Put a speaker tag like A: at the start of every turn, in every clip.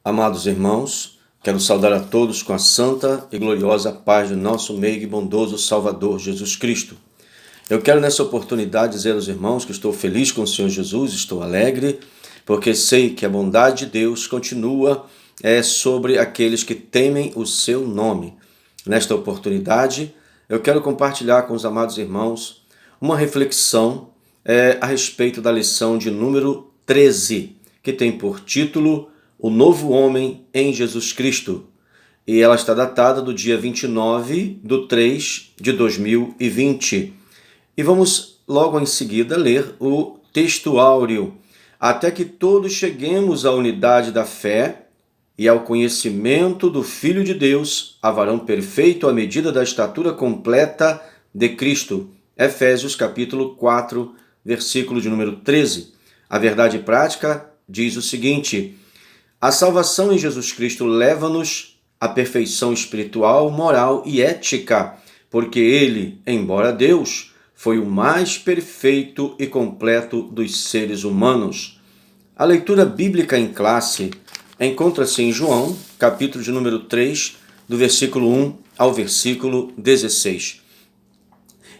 A: Amados irmãos, quero saudar a todos com a santa e gloriosa paz do nosso meigo e bondoso Salvador Jesus Cristo. Eu quero nessa oportunidade dizer aos irmãos que estou feliz com o Senhor Jesus, estou alegre, porque sei que a bondade de Deus continua sobre aqueles que temem o seu nome. Nesta oportunidade, eu quero compartilhar com os amados irmãos uma reflexão a respeito da lição de número 13, que tem por título O Novo Homem em Jesus Cristo. E ela está datada do dia 29/3/2020. E vamos logo em seguida ler o texto áureo. Até que todos cheguemos à unidade da fé e ao conhecimento do Filho de Deus, a varão perfeito à medida da estatura completa de Cristo. Efésios capítulo 4, versículo de número 13. A verdade prática diz o seguinte: a salvação em Jesus Cristo leva-nos à perfeição espiritual, moral e ética, porque ele, embora Deus, foi o mais perfeito e completo dos seres humanos. A leitura bíblica em classe encontra-se em João, capítulo de número 3, do versículo 1 ao versículo 16.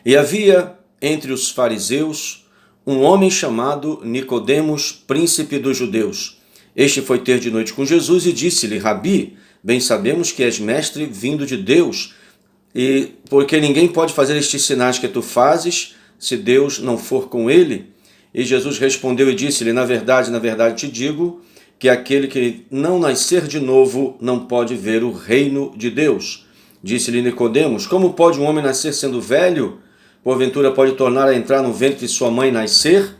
A: E havia entre os fariseus um homem chamado Nicodemos, príncipe dos judeus. Este foi ter de noite com Jesus e disse-lhe: Rabi, bem sabemos que és mestre vindo de Deus, e porque ninguém pode fazer estes sinais que tu fazes, se Deus não for com ele. E Jesus respondeu e disse-lhe: na verdade te digo, que aquele que não nascer de novo não pode ver o reino de Deus. Disse-lhe Nicodemos: como pode um homem nascer sendo velho? Porventura pode tornar a entrar no ventre de sua mãe e nascer?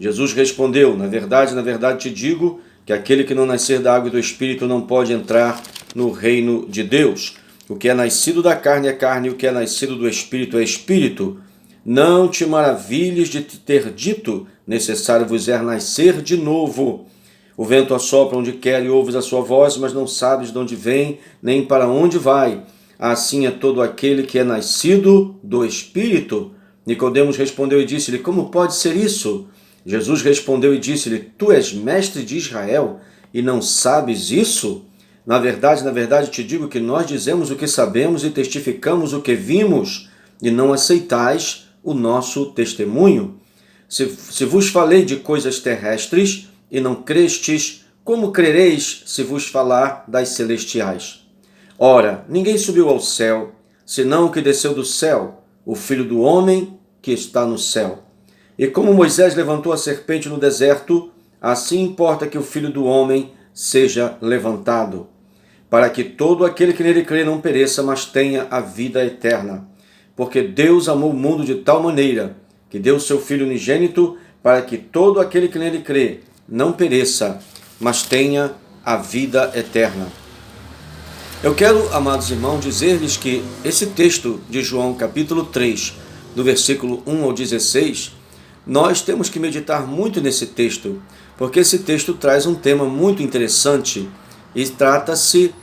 A: Jesus respondeu: na verdade te digo, que aquele que não nascer da água e do Espírito não pode entrar no reino de Deus. O que é nascido da carne é carne, e o que é nascido do Espírito é Espírito. Não te maravilhes de te ter dito: necessário vos é nascer de novo. O vento assopra onde quer e ouves a sua voz, mas não sabes de onde vem, nem para onde vai. Assim é todo aquele que é nascido do Espírito. Nicodemos respondeu e disse-lhe: como pode ser isso? Jesus respondeu e disse-lhe: tu és mestre de Israel e não sabes isso? Na verdade te digo que nós dizemos o que sabemos e testificamos o que vimos, e não aceitais o nosso testemunho. Se vos falei de coisas terrestres e não crestes, como crereis se vos falar das celestiais? Ora, ninguém subiu ao céu, senão o que desceu do céu, o Filho do homem que está no céu. E como Moisés levantou a serpente no deserto, assim importa que o Filho do homem seja levantado, para que todo aquele que nele crê não pereça, mas tenha a vida eterna. Porque Deus amou o mundo de tal maneira que deu o seu Filho unigênito, para que todo aquele que nele crê não pereça, mas tenha a vida eterna. Eu quero, amados irmãos, dizer-lhes que esse texto de João, capítulo 3, do versículo 1 ao 16, nós temos que meditar muito nesse texto, porque esse texto traz um tema muito interessante e trata-se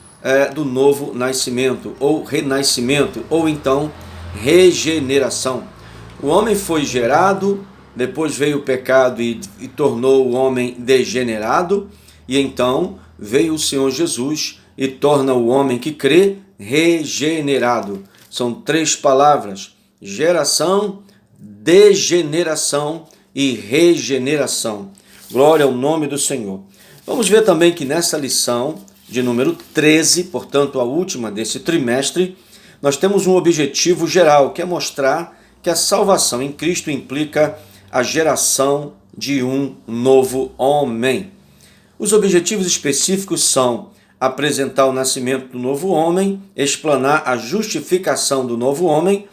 A: do novo nascimento, ou renascimento, ou então regeneração. O homem foi gerado, depois veio o pecado e tornou o homem degenerado, e então veio o Senhor Jesus e torna o homem que crê regenerado. São três palavras: geração, degeneração e regeneração. Glória ao nome do Senhor. Vamos ver também que nessa lição de número 13, portanto a última desse trimestre, nós temos um objetivo geral, que é mostrar que a salvação em Cristo implica a geração de um novo homem. Os objetivos específicos são apresentar o nascimento do novo homem, explanar a justificação do novo homem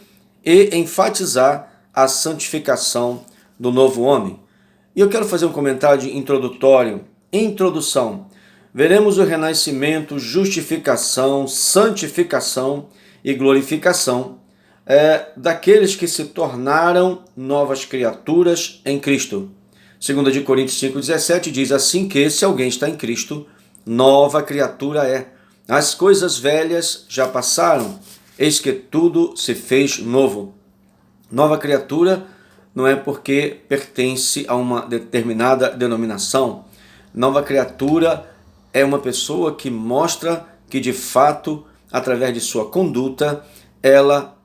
A: e enfatizar a santificação do novo homem. E eu quero fazer um comentário introdutório. Introdução. Veremos o renascimento, justificação, santificação e glorificação daqueles que se tornaram novas criaturas em Cristo. 2 Coríntios 5,17 diz assim que se alguém está em Cristo, nova criatura é. As coisas velhas já passaram, eis que tudo se fez novo. Nova criatura não é porque pertence a uma determinada denominação. Nova criatura é uma pessoa que mostra que, de fato, através de sua conduta, ela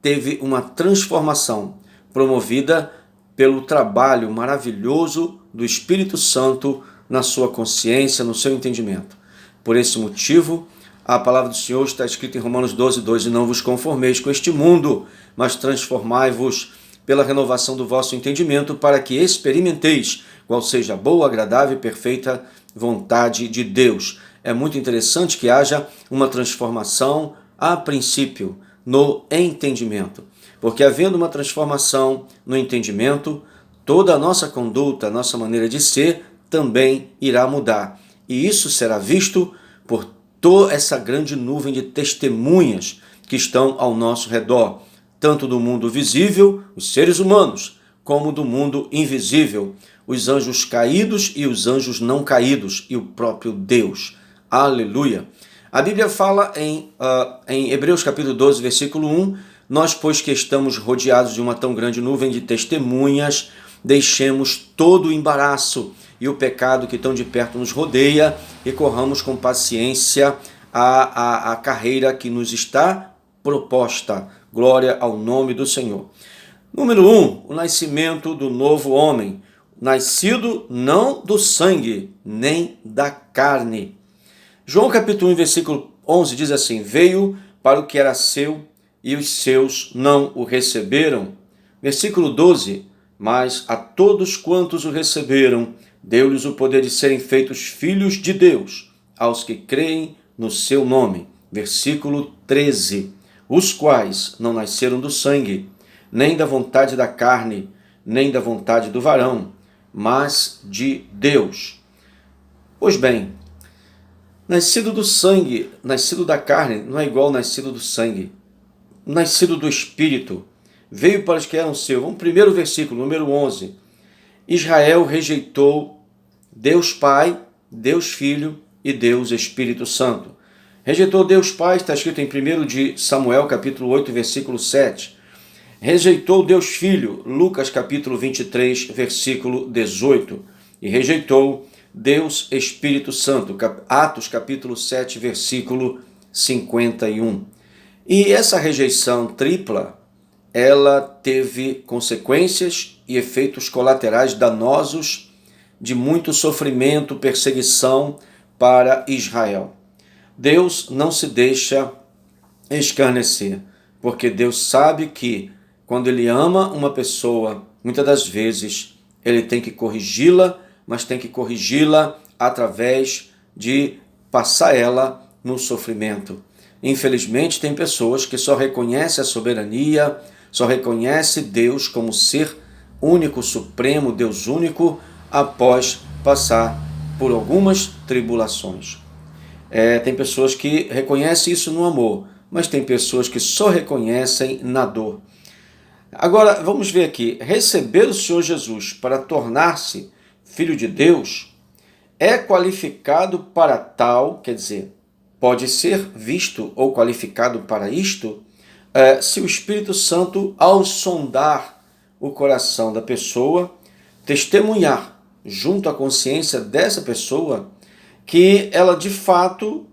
A: teve uma transformação promovida pelo trabalho maravilhoso do Espírito Santo na sua consciência, no seu entendimento. Por esse motivo, a palavra do Senhor está escrita em Romanos 12:2: e não vos conformeis com este mundo, mas transformai-vos pela renovação do vosso entendimento, para que experimenteis qual seja a boa, agradável e perfeita vontade de Deus. É muito interessante que haja uma transformação, a princípio, no entendimento. Porque havendo uma transformação no entendimento, toda a nossa conduta, a nossa maneira de ser, também irá mudar. E isso será visto por toda essa grande nuvem de testemunhas que estão ao nosso redor, tanto do mundo visível, os seres humanos, como do mundo invisível, os anjos caídos e os anjos não caídos, e o próprio Deus. Aleluia! A Bíblia fala em Hebreus capítulo 12, versículo 1, nós, pois que estamos rodeados de uma tão grande nuvem de testemunhas, deixemos todo o embaraço e o pecado que tão de perto nos rodeia e corramos com paciência a carreira que nos está proposta. Glória ao nome do Senhor. Número 1, o nascimento do novo homem, nascido não do sangue, nem da carne. João capítulo 1, versículo 11 diz assim: veio para o que era seu e os seus não o receberam. Versículo 12, mas a todos quantos o receberam, deu-lhes o poder de serem feitos filhos de Deus, aos que creem no seu nome. Versículo 13, os quais não nasceram do sangue, nem da vontade da carne, nem da vontade do varão, mas de Deus. Pois bem, nascido do sangue, nascido da carne, não é igual ao nascido do sangue. Nascido do Espírito, veio para os que eram seus. Vamos primeiro versículo, número 11. Israel rejeitou Deus Pai, Deus Filho e Deus Espírito Santo. Rejeitou Deus Pai, está escrito em 1 de Samuel, capítulo 8, versículo 7. Rejeitou Deus Filho, Lucas, capítulo 23, versículo 18. E rejeitou Deus Espírito Santo, Atos, capítulo 7, versículo 51. E essa rejeição tripla, ela teve consequências e efeitos colaterais danosos de muito sofrimento, perseguição para Israel. Deus não se deixa escarnecer, porque Deus sabe que quando Ele ama uma pessoa, muitas das vezes Ele tem que corrigi-la, mas tem que corrigi-la através de passar ela no sofrimento. Infelizmente, tem pessoas que só reconhecem a soberania, só reconhecem Deus como ser único, supremo, Deus único, após passar por algumas tribulações. Tem pessoas que reconhecem isso no amor, mas tem pessoas que só reconhecem na dor. Agora, vamos ver aqui. Receber o Senhor Jesus para tornar-se filho de Deus é qualificado para tal, quer dizer, pode ser visto ou qualificado para isto, se o Espírito Santo, ao sondar o coração da pessoa, testemunhar junto à consciência dessa pessoa que ela de fato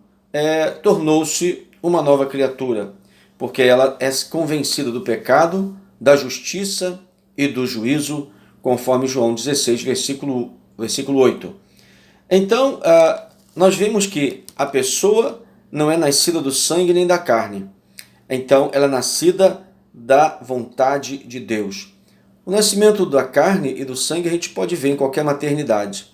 A: tornou-se uma nova criatura, porque ela é convencida do pecado, da justiça e do juízo, conforme João 16, versículo 8. Então, nós vemos que a pessoa não é nascida do sangue nem da carne. Então, ela é nascida da vontade de Deus. O nascimento da carne e do sangue a gente pode ver em qualquer maternidade.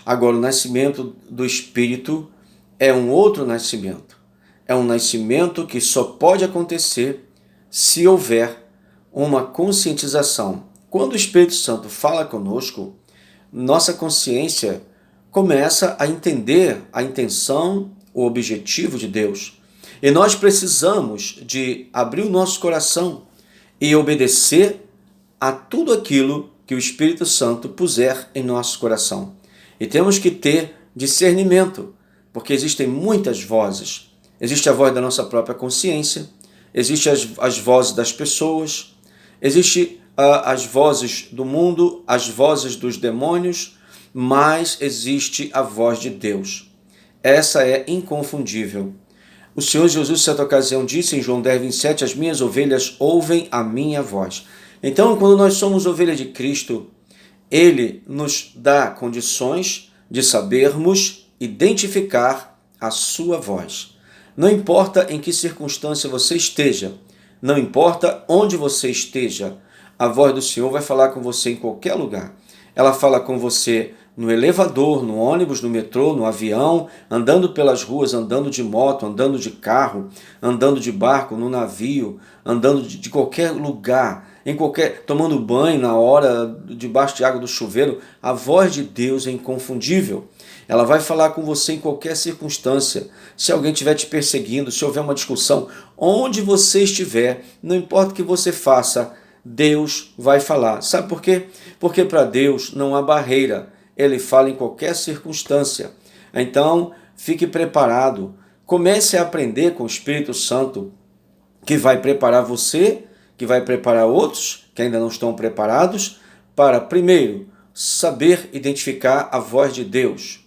A: Agora, o nascimento do Espírito é um outro nascimento. É um nascimento que só pode acontecer se houver uma conscientização. Quando o Espírito Santo fala conosco, nossa consciência começa a entender a intenção, o objetivo de Deus. E nós precisamos de abrir o nosso coração e obedecer a tudo aquilo que o Espírito Santo puser em nosso coração. E temos que ter discernimento, porque existem muitas vozes. Existe a voz da nossa própria consciência, existem as vozes das pessoas, existem as vozes do mundo, as vozes dos demônios, mas existe a voz de Deus. essa é inconfundível. O Senhor Jesus, em certa ocasião, disse em João 10:27, as minhas ovelhas ouvem a minha voz. Então, quando nós somos ovelhas de Cristo, Ele nos dá condições de sabermos identificar a sua voz. Não importa em que circunstância você esteja, não importa onde você esteja, a voz do Senhor vai falar com você em qualquer lugar. Ela fala com você no elevador, no ônibus, no metrô, no avião, andando pelas ruas, andando de moto, andando de carro, andando de barco, no navio, andando de qualquer lugar, tomando banho na hora, debaixo de água do chuveiro. A voz de Deus é inconfundível. Ela vai falar com você em qualquer circunstância. Se alguém estiver te perseguindo, se houver uma discussão, onde você estiver, não importa o que você faça, Deus vai falar. Sabe por quê? Porque para Deus não há barreira. Ele fala em qualquer circunstância. Então, fique preparado. Comece a aprender com o Espírito Santo, que vai preparar você, que vai preparar outros que ainda não estão preparados, para, primeiro, saber identificar a voz de Deus.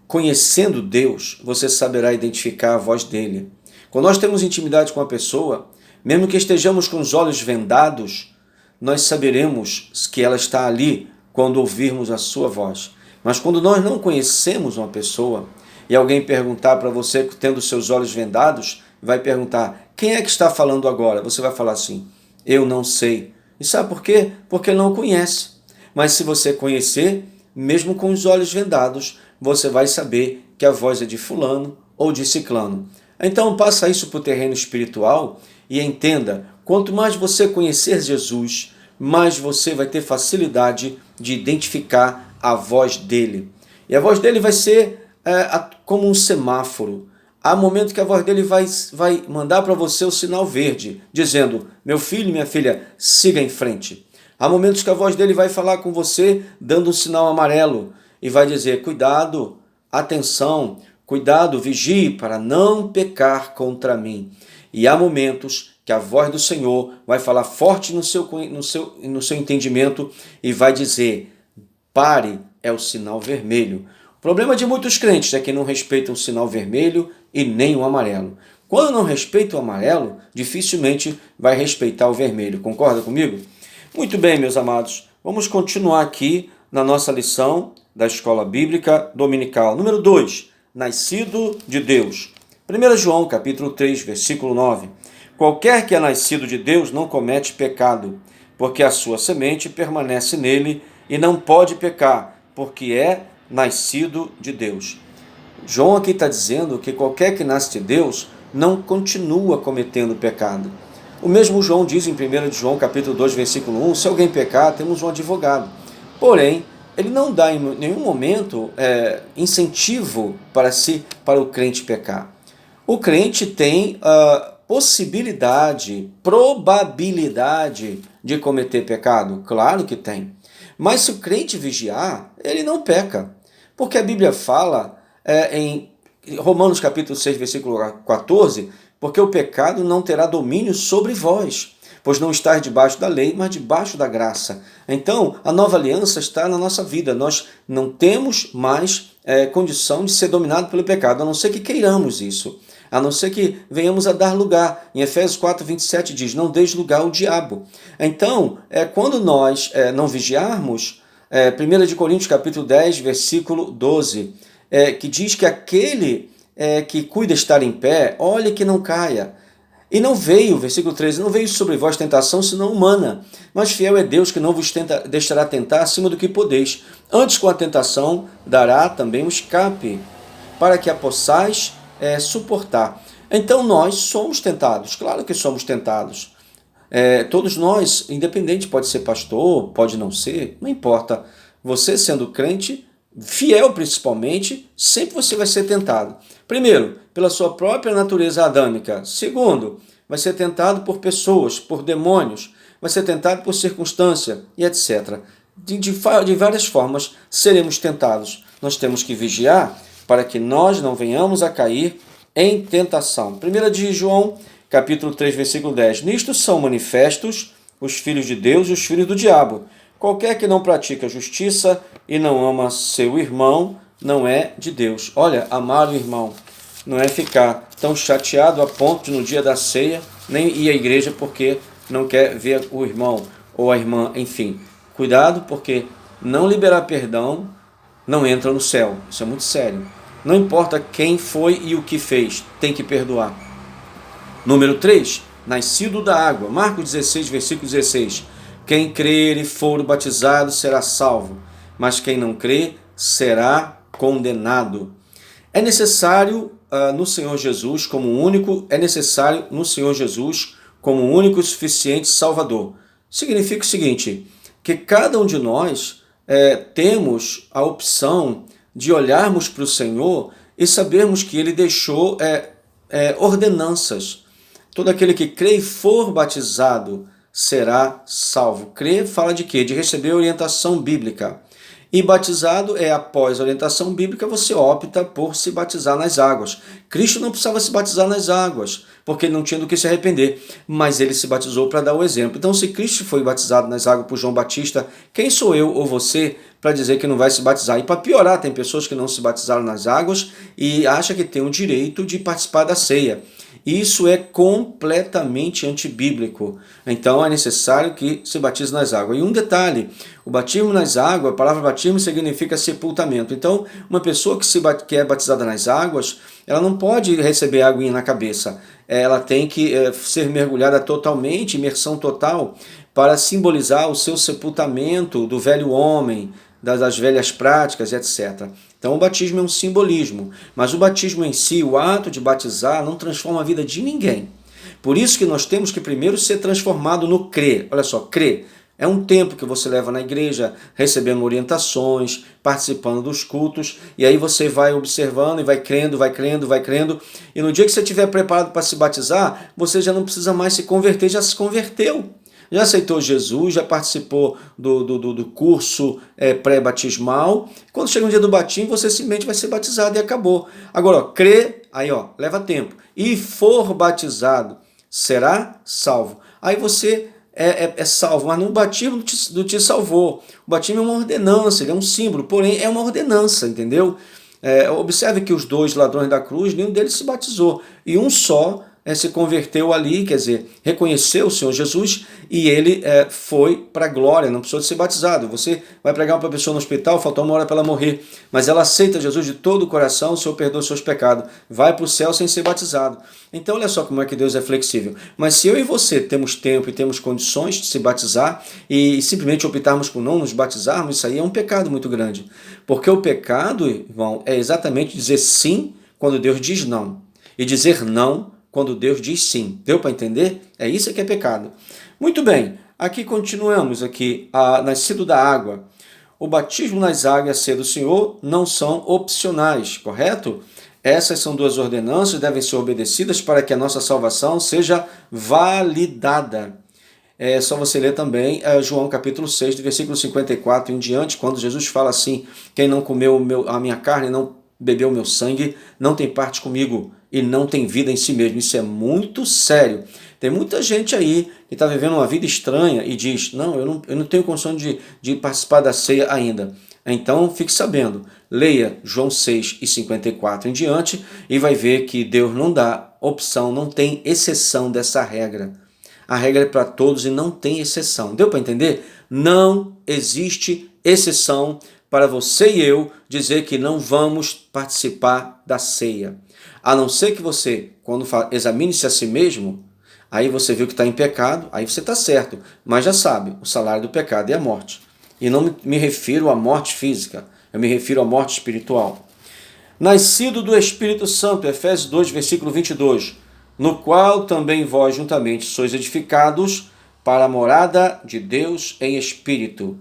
A: Conhecendo Deus, você saberá identificar a voz dele. Quando nós temos intimidade com a pessoa, mesmo que estejamos com os olhos vendados, nós saberemos que ela está ali quando ouvirmos a sua voz. Mas quando nós não conhecemos uma pessoa e alguém perguntar para você, tendo seus olhos vendados, vai perguntar, quem é que está falando agora? Você vai falar assim, eu não sei. E sabe por quê? Porque não conhece. Mas se você conhecer, mesmo com os olhos vendados, você vai saber que a voz é de fulano ou de ciclano. Então passa isso para o terreno espiritual e entenda, quanto mais você conhecer Jesus, mais você vai ter facilidade de identificar a voz dele. E a voz dele vai ser como um semáforo. Há momento que a voz dele vai mandar para você o sinal verde, dizendo, meu filho, minha filha, siga em frente. Há momentos que a voz dele vai falar com você, dando um sinal amarelo, e vai dizer, cuidado, atenção, cuidado, vigie para não pecar contra mim. E há momentos que a voz do Senhor vai falar forte no seu entendimento e vai dizer, pare, é o sinal vermelho. O problema de muitos crentes é que não respeitam o sinal vermelho e nem o amarelo. Quando não respeita o amarelo, dificilmente vai respeitar o vermelho. Concorda comigo? Muito bem, meus amados. Vamos continuar aqui na nossa lição da Escola Bíblica Dominical. Número 2. Nascido de Deus. 1 João, capítulo 3, versículo 9. Qualquer que é nascido de Deus não comete pecado, porque a sua semente permanece nele e não pode pecar, porque é nascido de Deus. João aqui está dizendo que qualquer que nasce de Deus não continua cometendo pecado. O mesmo João diz em 1 João capítulo 2, versículo 1, se alguém pecar, temos um advogado. Porém, ele não dá em nenhum momento incentivo para o crente pecar. O crente tem possibilidade, probabilidade de cometer pecado? Claro que tem. Mas se o crente vigiar, ele não peca. Porque a Bíblia fala em Romanos capítulo 6, versículo 14, porque o pecado não terá domínio sobre vós, pois não estáis debaixo da lei, mas debaixo da graça. Então, a nova aliança está na nossa vida. Nós não temos mais condição de ser dominado pelo pecado, a não ser que queiramos isso. A não ser que venhamos a dar lugar. Em Efésios 4, 27 diz, não deis lugar ao diabo. Então, quando nós não vigiarmos, 1 Coríntios capítulo 10, versículo 12, que diz que aquele que cuida estar em pé, olhe que não caia. E não veio, versículo 13, não veio sobre vós tentação senão humana, mas fiel é Deus que não vos deixará tentar acima do que podeis. Antes com a tentação dará também um escape, para que a possais suportar. Então nós somos tentados, claro que somos tentados. Todos nós, independente, pode ser pastor, pode não ser, não importa. Você sendo crente, fiel principalmente, sempre você vai ser tentado. Primeiro, pela sua própria natureza adâmica. Segundo, vai ser tentado por pessoas, por demônios, vai ser tentado por circunstância e etc. De várias formas seremos tentados. Nós temos que vigiar para que nós não venhamos a cair em tentação. 1 de João, capítulo 3, versículo 10. Nisto são manifestos os filhos de Deus e os filhos do diabo. Qualquer que não pratica justiça e não ama seu irmão, não é de Deus. Olha, amado irmão, não é ficar tão chateado a ponto de no dia da ceia nem ir à igreja porque não quer ver o irmão ou a irmã, enfim. Cuidado, porque não liberar perdão não entra no céu. Isso é muito sério. Não importa quem foi e o que fez, tem que perdoar. Número 3, nascido da água. Marcos 16, versículo 16. Quem crer e for batizado será salvo, mas quem não crer será condenado. É necessário no Senhor Jesus como único, e suficiente Salvador. Significa o seguinte, que cada um de nós temos a opção de olharmos para o Senhor e sabermos que Ele deixou ordenanças. Todo aquele que crê e for batizado será salvo. Crer fala de quê? De receber orientação bíblica. E batizado é após a orientação bíblica, você opta por se batizar nas águas. Cristo não precisava se batizar nas águas, porque ele não tinha do que se arrepender, mas ele se batizou para dar o exemplo. Então, se Cristo foi batizado nas águas por João Batista, quem sou eu ou você para dizer que não vai se batizar? E para piorar, tem pessoas que não se batizaram nas águas e acham que tem o direito de participar da ceia. Isso é completamente antibíblico. Então é necessário que se batize nas águas. E um detalhe, o batismo nas águas, a palavra batismo significa sepultamento. Então uma pessoa que é batizada nas águas, ela não pode receber aguinha na cabeça. Ela tem que ser mergulhada totalmente, imersão total, para simbolizar o seu sepultamento do velho homem, das velhas práticas, etc. Então o batismo é um simbolismo, mas o batismo em si, o ato de batizar, não transforma a vida de ninguém. Por isso que nós temos que primeiro ser transformado no crer. Olha só, crer é um tempo que você leva na igreja, recebendo orientações, participando dos cultos, e aí você vai observando e vai crendo, e no dia que você estiver preparado para se batizar, você já não precisa mais se converter, já se converteu. Já aceitou Jesus, já participou do curso pré-batismal. Quando chega o dia do batismo, você simplesmente vai ser batizado e acabou. Agora, crê, aí leva tempo. E for batizado, será salvo. Aí você é salvo, mas no batismo não te salvou. O batismo é uma ordenança, ele é um símbolo, porém é uma ordenança, entendeu? Observe que os 2 ladrões da cruz, nenhum deles se batizou. E um só se converteu ali, quer dizer, reconheceu o Senhor Jesus e ele foi para a glória, não precisou de ser batizado. Você vai pregar para uma pessoa no hospital, faltou 1 hora para ela morrer, mas ela aceita Jesus de todo o coração, o Senhor perdoa os seus pecados, vai para o céu sem ser batizado. Então olha só como é que Deus é flexível. Mas se eu e você temos tempo e temos condições de se batizar e simplesmente optarmos por não nos batizarmos, isso aí é um pecado muito grande. Porque o pecado, irmão, é exatamente dizer sim quando Deus diz não. E dizer não quando Deus diz sim. Deu para entender? É isso que é pecado. Muito bem, aqui continuamos, nascido da água. O batismo nas águas e a ceia do Senhor não são opcionais, correto? Essas são 2 ordenanças, devem ser obedecidas para que a nossa salvação seja validada. É só você ler também João capítulo 6, do versículo 54 em diante, quando Jesus fala assim, quem não comeu a minha carne, não bebeu o meu sangue, não tem parte comigo e não tem vida em si mesmo. Isso é muito sério. Tem muita gente aí que está vivendo uma vida estranha e diz, não, eu não tenho condição de participar da ceia ainda. Então, fique sabendo, leia João 6 e 54 em diante e vai ver que Deus não dá opção, não tem exceção dessa regra. A regra é para todos e não tem exceção. Deu para entender? Não existe exceção para você e eu dizer que não vamos participar da ceia. A não ser que você, quando examine-se a si mesmo, aí você viu que está em pecado, aí você está certo, mas já sabe, o salário do pecado é a morte. E não me refiro à morte física, eu me refiro à morte espiritual. Nascido do Espírito Santo, Efésios 2, versículo 22, no qual também vós juntamente sois edificados para a morada de Deus em Espírito.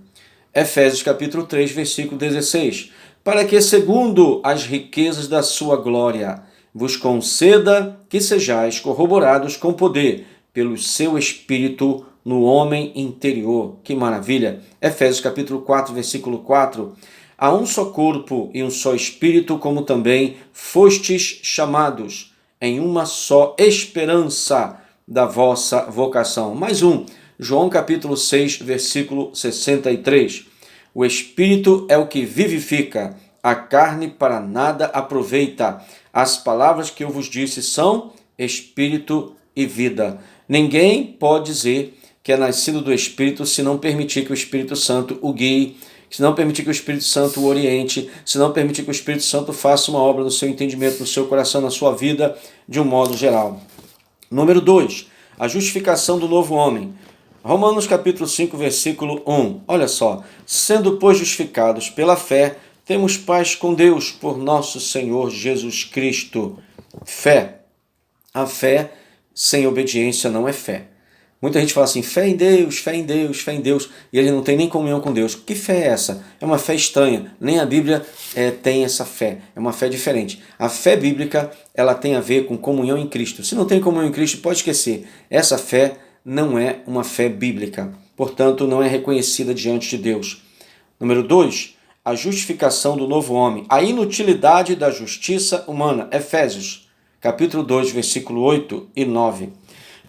A: Efésios capítulo 3, versículo 16, para que, segundo as riquezas da sua glória, vos conceda que sejais corroborados com poder pelo seu Espírito no homem interior. Que maravilha! Efésios capítulo 4, versículo 4. Há um só corpo e um só Espírito, como também fostes chamados em uma só esperança da vossa vocação. Mais um, João capítulo 6, versículo 63. O Espírito é o que vivifica, a carne para nada aproveita. As palavras que eu vos disse são espírito e vida. Ninguém pode dizer que é nascido do Espírito se não permitir que o Espírito Santo o guie, se não permitir que o Espírito Santo o oriente, se não permitir que o Espírito Santo faça uma obra no seu entendimento, no seu coração, na sua vida, de um modo geral. Número 2, a justificação do novo homem. Romanos capítulo 5, versículo 1. Olha só. Sendo, pois, justificados pela fé, temos paz com Deus por nosso Senhor Jesus Cristo. Fé. A fé sem obediência não é fé. Muita gente fala assim, fé em Deus, fé em Deus, fé em Deus, e ele não tem nem comunhão com Deus. Que fé é essa? É uma fé estranha. Nem a Bíblia tem essa fé. É uma fé diferente. A fé bíblica, ela tem a ver com comunhão em Cristo. Se não tem comunhão em Cristo, pode esquecer. Essa fé não é uma fé bíblica. Portanto, não é reconhecida diante de Deus. Número 2, a justificação do novo homem. A inutilidade da justiça humana. Efésios, capítulo 2, versículo 8 e 9.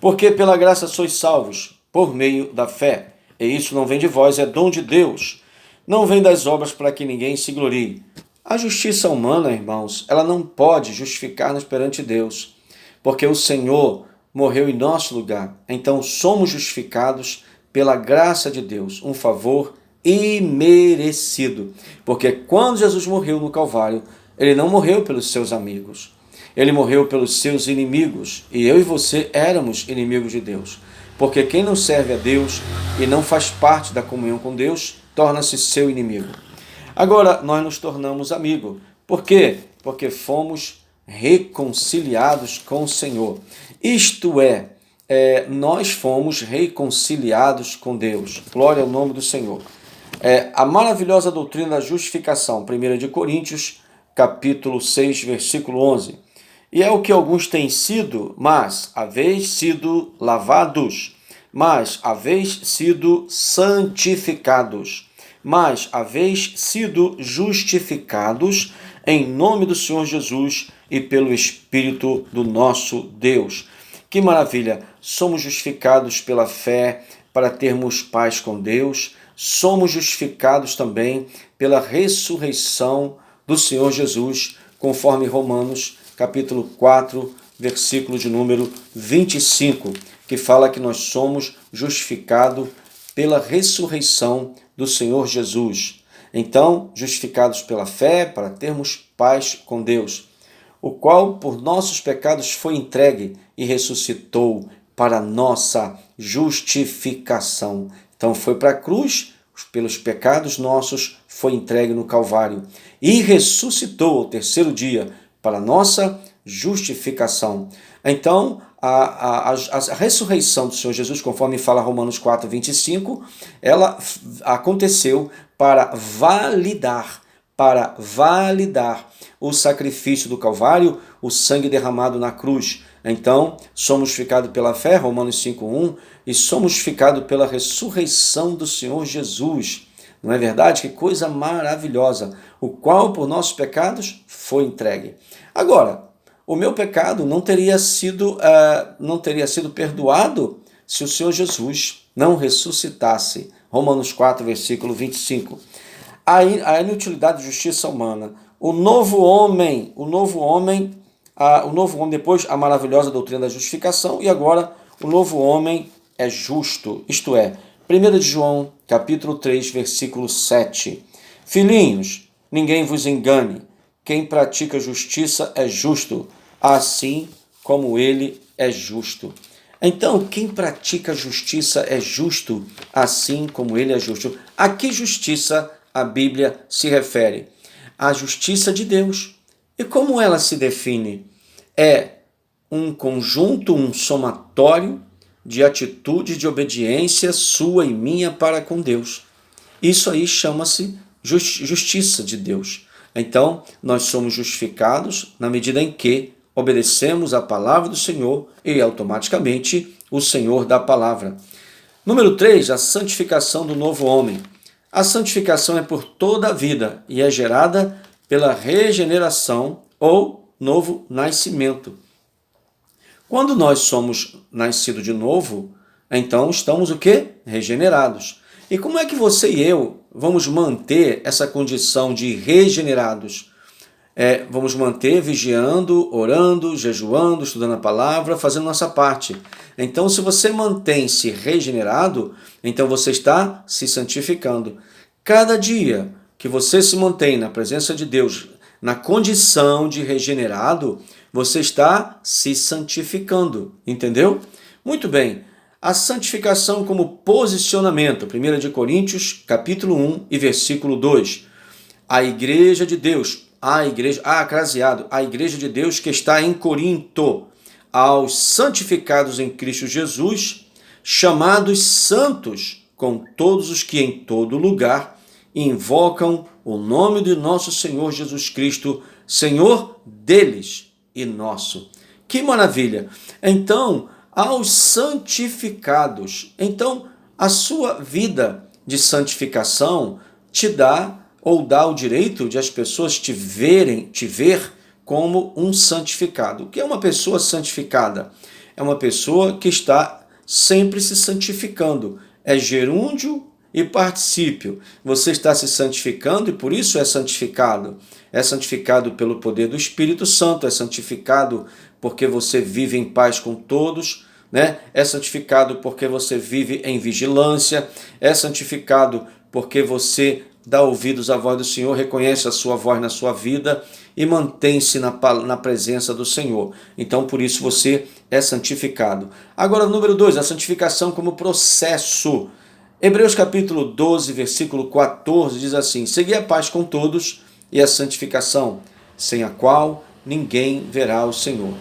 A: Porque pela graça sois salvos, por meio da fé. E isso não vem de vós, é dom de Deus. Não vem das obras para que ninguém se glorie. A justiça humana, irmãos, ela não pode justificar-nos perante Deus. Porque o Senhor morreu em nosso lugar. Então somos justificados pela graça de Deus. Um favor imerecido. Porque quando Jesus morreu no Calvário, ele não morreu pelos seus amigos. Ele morreu pelos seus inimigos, e eu e você éramos inimigos de Deus. Porque quem não serve a Deus e não faz parte da comunhão com Deus, torna-se seu inimigo. Agora, nós nos tornamos amigos. Por quê? Porque fomos reconciliados com o Senhor. Isto é, nós fomos reconciliados com Deus. Glória ao nome do Senhor. A maravilhosa doutrina da justificação, 1 Coríntios, capítulo 6, versículo 11. E é o que alguns têm sido, mas haveis sido lavados, mas haveis sido santificados, mas haveis sido justificados em nome do Senhor Jesus e pelo Espírito do nosso Deus. Que maravilha! Somos justificados pela fé para termos paz com Deus, somos justificados também pela ressurreição do Senhor Jesus, conforme Romanos capítulo 4, versículo de número 25, que fala que nós somos justificados pela ressurreição do Senhor Jesus. Então, justificados pela fé, para termos paz com Deus, o qual por nossos pecados foi entregue e ressuscitou para nossa justificação. Então, foi para a cruz, pelos pecados nossos, foi entregue no Calvário e ressuscitou ao terceiro dia para nossa justificação. Então, a ressurreição do Senhor Jesus, conforme fala Romanos 4, 25, ela aconteceu para validar o sacrifício do Calvário, o sangue derramado na cruz. Então, somos justificados pela fé, Romanos 5:1, e somos justificados pela ressurreição do Senhor Jesus. Não é verdade? Que coisa maravilhosa, o qual por nossos pecados foi entregue. Agora, o meu pecado não teria sido perdoado se o Senhor Jesus não ressuscitasse. Romanos 4, versículo 25. A inutilidade da justiça humana. O novo homem, depois a maravilhosa doutrina da justificação, e agora o novo homem é justo, isto é, 1 de João, capítulo 3, versículo 7. Filhinhos, ninguém vos engane, quem pratica justiça é justo, assim como ele é justo. Então, quem pratica justiça é justo, assim como ele é justo. A que justiça a Bíblia se refere? A justiça de Deus. E como ela se define? É um conjunto, um somatório de atitude de obediência sua e minha para com Deus. Isso aí chama-se justiça de Deus. Então, nós somos justificados na medida em que obedecemos a palavra do Senhor e automaticamente o Senhor dá a palavra. Número 3, a santificação do novo homem. A santificação é por toda a vida e é gerada pela regeneração ou novo nascimento. Quando nós somos nascidos de novo, então estamos o quê? Regenerados. E como é que você e eu vamos manter essa condição de regenerados? Vamos manter vigiando, orando, jejuando, estudando a palavra, fazendo nossa parte. Então, se você mantém-se regenerado, então você está se santificando. Cada dia que você se mantém na presença de Deus, na condição de regenerado, você está se santificando, entendeu? Muito bem. A santificação como posicionamento, 1 de Coríntios, capítulo 1 e versículo 2. A igreja de Deus, a igreja de Deus que está em Corinto, aos santificados em Cristo Jesus, chamados santos, com todos os que em todo lugar invocam o nome de nosso Senhor Jesus Cristo, Senhor deles e nosso. Que maravilha! Então, aos santificados. Então, a sua vida de santificação te dá ou dá o direito de as pessoas te ver como um santificado. O que é uma pessoa santificada? É uma pessoa que está sempre se santificando. É gerúndio e particípio. Você está se santificando e por isso é santificado. É santificado pelo poder do Espírito Santo, é santificado porque você vive em paz com todos, né? É santificado porque você vive em vigilância, é santificado porque você dá ouvidos à voz do Senhor, reconhece a sua voz na sua vida e mantém-se na presença do Senhor. Então, por isso, você é santificado. Agora, número 2, a santificação como processo. Hebreus capítulo 12, versículo 14, diz assim: segui a paz com todos e a santificação, sem a qual ninguém verá o Senhor.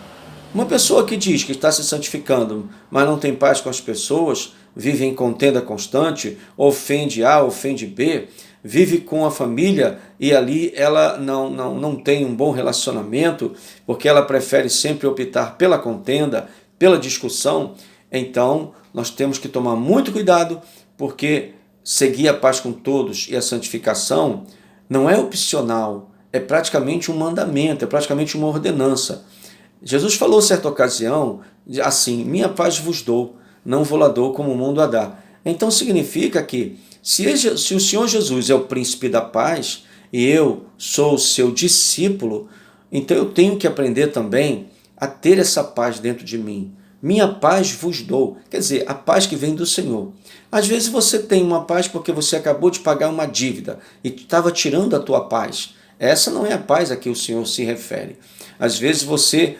A: Uma pessoa que diz que está se santificando, mas não tem paz com as pessoas, vive em contenda constante, ofende A, ofende B, vive com a família e ali ela não tem um bom relacionamento, porque ela prefere sempre optar pela contenda, pela discussão. Então, nós temos que tomar muito cuidado, porque seguir a paz com todos e a santificação não é opcional, é praticamente um mandamento, é praticamente uma ordenança. Jesus falou certa ocasião assim: minha paz vos dou, não vou lá dou como o mundo a dá. Então significa que se o Senhor Jesus é o príncipe da paz e eu sou o seu discípulo, então eu tenho que aprender também a ter essa paz dentro de mim. Minha paz vos dou, quer dizer, a paz que vem do Senhor. Às vezes você tem uma paz porque você acabou de pagar uma dívida e estava tirando a tua paz. Essa não é a paz a que o Senhor se refere. Às vezes você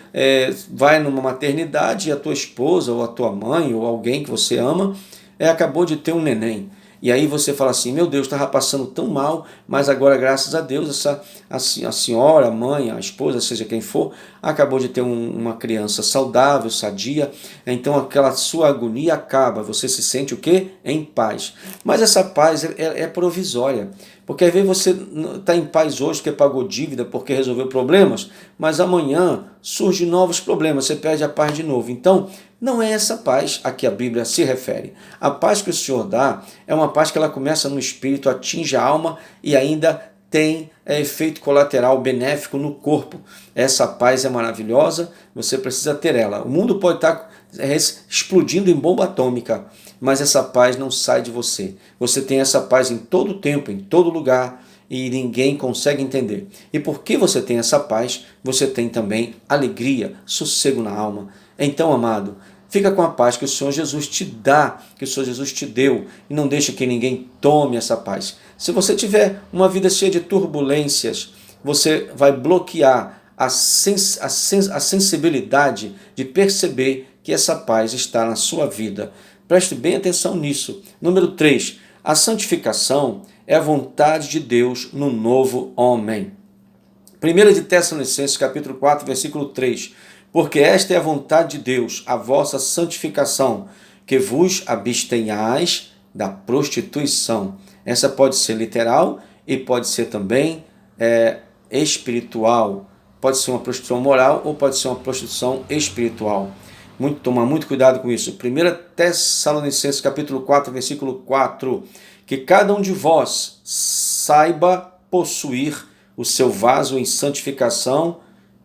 A: vai numa maternidade e a tua esposa ou a tua mãe ou alguém que você ama acabou de ter um neném. E aí você fala assim: meu Deus, estava passando tão mal, mas agora, graças a Deus, a senhora, a mãe, a esposa, seja quem for, acabou de ter uma criança saudável, sadia. Então aquela sua agonia acaba, você se sente o quê? Em paz. Mas essa paz é provisória. Porque às vezes você está em paz hoje porque pagou dívida, porque resolveu problemas, mas amanhã surgem novos problemas, você perde a paz de novo. Então, não é essa paz a que a Bíblia se refere. A paz que o Senhor dá é uma paz que ela começa no espírito, atinge a alma e ainda tem efeito colateral benéfico no corpo. Essa paz é maravilhosa, você precisa ter ela. O mundo pode estar explodindo em bomba atômica, mas essa paz não sai de você. Você tem essa paz em todo tempo, em todo lugar, e ninguém consegue entender. E porque você tem essa paz, você tem também alegria, sossego na alma. Então, amado, fica com a paz que o Senhor Jesus te dá, que o Senhor Jesus te deu, e não deixe que ninguém tome essa paz. Se você tiver uma vida cheia de turbulências, você vai bloquear a sensibilidade de perceber que essa paz está na sua vida. Preste bem atenção nisso. Número 3. A santificação é a vontade de Deus no novo homem. 1 de Tessalonicenses, capítulo 4, versículo 3. Porque esta é a vontade de Deus, a vossa santificação, que vos abstenhais da prostituição. Essa pode ser literal e pode ser também espiritual. Pode ser uma prostituição moral ou pode ser uma prostituição espiritual. Tomar muito cuidado com isso. 1 Tessalonicenses capítulo 4, versículo 4. Que cada um de vós saiba possuir o seu vaso em santificação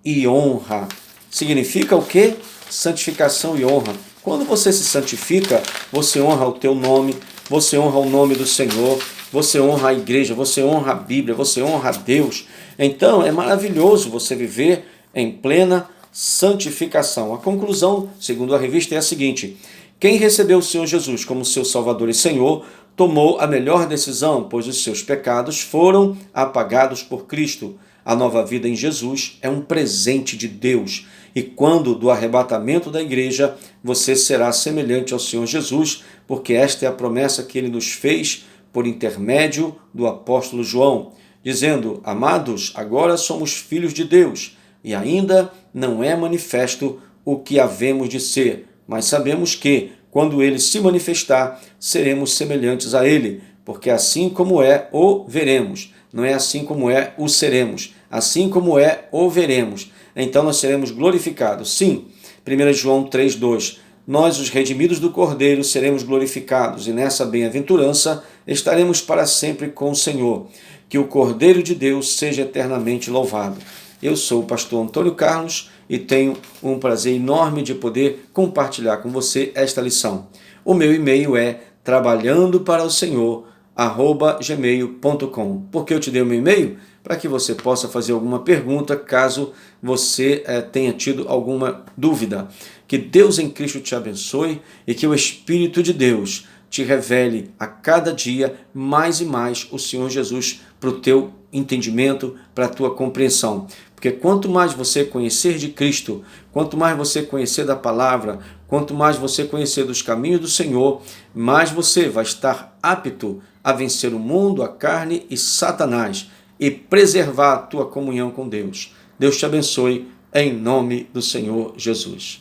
A: e honra. Significa o quê? Santificação e honra. Quando você se santifica, você honra o teu nome, você honra o nome do Senhor, você honra a igreja, você honra a Bíblia, você honra a Deus. Então é maravilhoso você viver em plena santificação. A conclusão, segundo a revista, é a seguinte: quem recebeu o Senhor Jesus como seu Salvador e Senhor, tomou a melhor decisão, pois os seus pecados foram apagados por Cristo. A nova vida em Jesus é um presente de Deus. E quando do arrebatamento da igreja, você será semelhante ao Senhor Jesus, porque esta é a promessa que ele nos fez por intermédio do apóstolo João, dizendo: amados, agora somos filhos de Deus, e ainda não é manifesto o que havemos de ser, mas sabemos que, quando ele se manifestar, seremos semelhantes a ele, porque assim como é, o veremos. Não é assim como é, o seremos. Assim como é, o veremos. Então nós seremos glorificados. Sim, 1 João 3,2. Nós, os redimidos do Cordeiro, seremos glorificados, e nessa bem-aventurança estaremos para sempre com o Senhor. Que o Cordeiro de Deus seja eternamente louvado. Eu sou o pastor Antônio Carlos e tenho um prazer enorme de poder compartilhar com você esta lição. O meu e-mail é trabalhandoparosenhor@gmail.com. Por que eu te dei o meu e-mail? Para que você possa fazer alguma pergunta, caso você tenha tido alguma dúvida. Que Deus em Cristo te abençoe e que o Espírito de Deus te revele a cada dia mais e mais o Senhor Jesus para o teu entendimento, para a tua compreensão. Porque quanto mais você conhecer de Cristo, quanto mais você conhecer da palavra, quanto mais você conhecer dos caminhos do Senhor, mais você vai estar apto a vencer o mundo, a carne e Satanás e preservar a tua comunhão com Deus. Deus te abençoe em nome do Senhor Jesus.